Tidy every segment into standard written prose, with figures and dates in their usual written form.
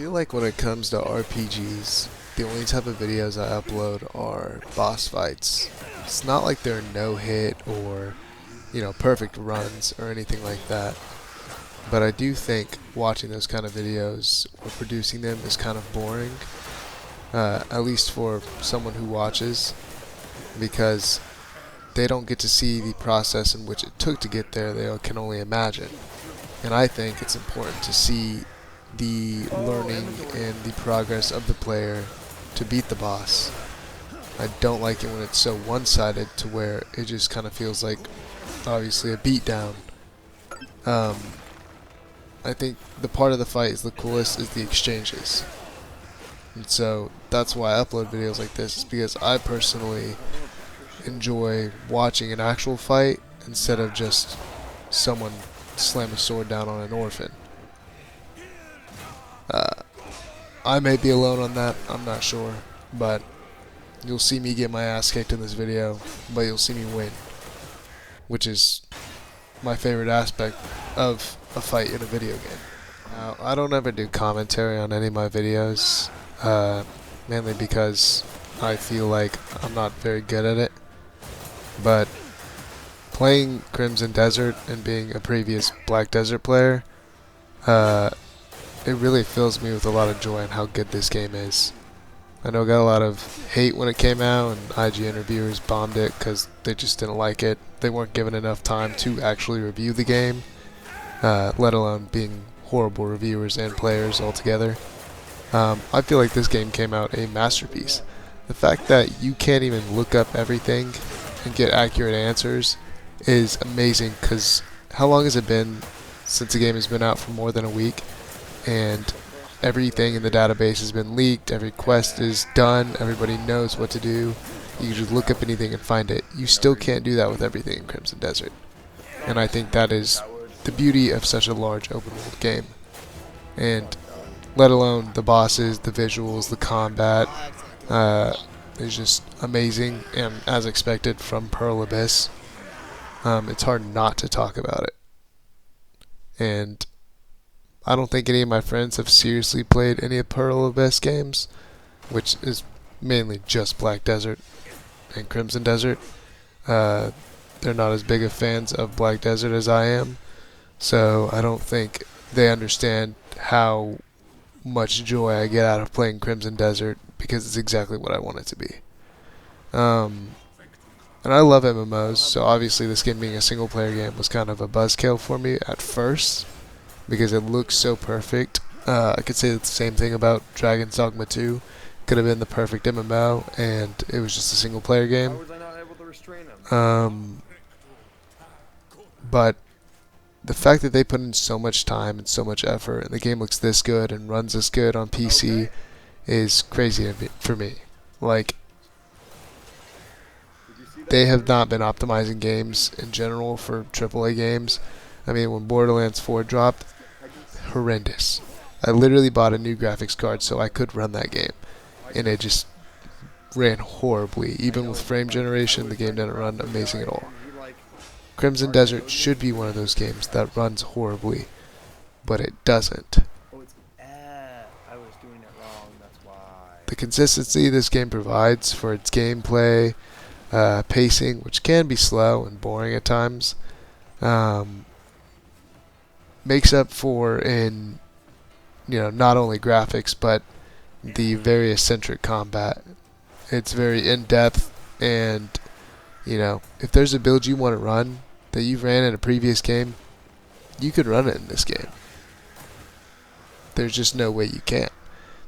feel like when it comes to RPGs, the only type of videos I upload are boss fights. It's not like they're no hit or, perfect runs or anything like that. But I do think watching those kind of videos or producing them is kind of boring, at least for someone who watches, because they don't get to see the process in which it took to get there. They can only imagine. And I think it's important to see the learning and the progress of the player to beat the boss. I don't like it when it's so one-sided to where it just kind of feels like, obviously, a beatdown. I think the part of the fight is the coolest is the exchanges. And so that's why I upload videos like this, is because I personally enjoy watching an actual fight instead of just someone slam a sword down on an orphan. I may be alone on that, I'm not sure, but you'll see me get my ass kicked in this video, but you'll see me win, which is my favorite aspect of a fight in a video game. Now, I don't ever do commentary on any of my videos, mainly because I feel like I'm not very good at it, but playing Crimson Desert and being a previous Black Desert player, it really fills me with a lot of joy in how good this game is. I know it got a lot of hate when it came out, and IGN reviewers bombed it because they just didn't like it. They weren't given enough time to actually review the game, let alone being horrible reviewers and players altogether. I feel like this game came out a masterpiece. The fact that you can't even look up everything and get accurate answers is amazing, because how long has it been since the game has been out? For more than a week, and everything in the database has been leaked, every quest is done, everybody knows what to do. You can just look up anything and find it. You still can't do that with everything in Crimson Desert, and I think that is the beauty of such a large open world game. And let alone the bosses, the visuals, the combat is just amazing, and as expected from Pearl Abyss, it's hard not to talk about it. And I don't think any of my friends have seriously played any of Pearl Abyss games, which is mainly just Black Desert and Crimson Desert. They're not as big of fans of Black Desert as I am, so I don't think they understand how much joy I get out of playing Crimson Desert, because it's exactly what I want it to be. And I love MMOs, so obviously this game being a single player game was kind of a buzzkill for me at first, because it looks so perfect. I could say the same thing about Dragon's Dogma 2. Could have been the perfect MMO, and it was just a single player game. But the fact that they put in so much time and so much effort, and the game looks this good and runs this good on PC, is crazy for me. Like, they have not been optimizing games in general for AAA games. I mean, when Borderlands 4 dropped, horrendous. I literally bought a new graphics card so I could run that game, and it just ran horribly. Even with frame generation, the game didn't run amazing at all. Crimson Desert should be one of those games that runs horribly, but it doesn't. The consistency this game provides for its gameplay, pacing, which can be slow and boring at times, makes up for in not only graphics but the very eccentric combat. It's very in-depth, and if there's a build you want to run that you've ran in a previous game, you could run it in this game. There's just no way you can't.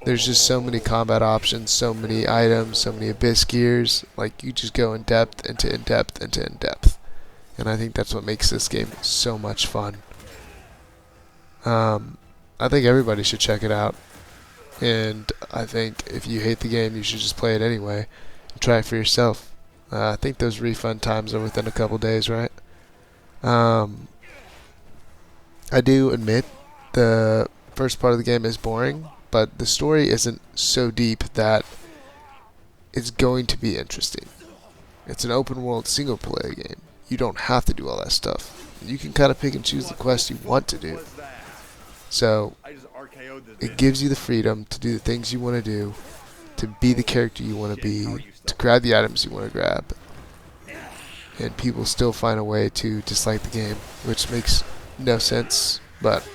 There's just so many combat options, so many items, so many abyss gears. Like, you just go in depth into in depth into in depth, and I think that's what makes this game so much fun. I think everybody should check it out, and I think if you hate the game, you should just play it anyway and try it for yourself. I think those refund times are within a couple days, right? I do admit the first part of the game is boring, but the story isn't so deep that it's going to be interesting. It's an open world single player game. You don't have to do all that stuff. You can kind of pick and choose the quests you want to do. So I just RKO'd this it bitch. gives you the freedom to do the things you want to do, to be the character you want to Shit, how are be, you to still grab the items you want to grab, and people still find a way to dislike the game, which makes no sense. But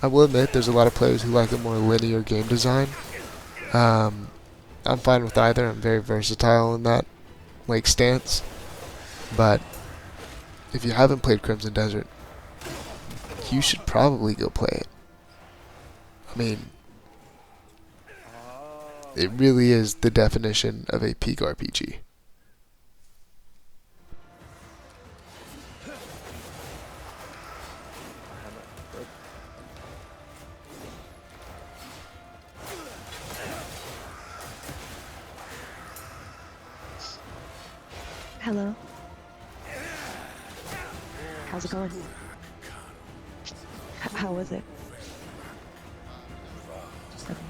I will admit there's a lot of players who like a more linear game design. Um, I'm fine with either. I'm very versatile in that like stance. But if you haven't played Crimson Desert, you should probably go play it. I mean, Oh it my really is the definition of a peak RPG. god. Hello. How's it going? How was it? Okay.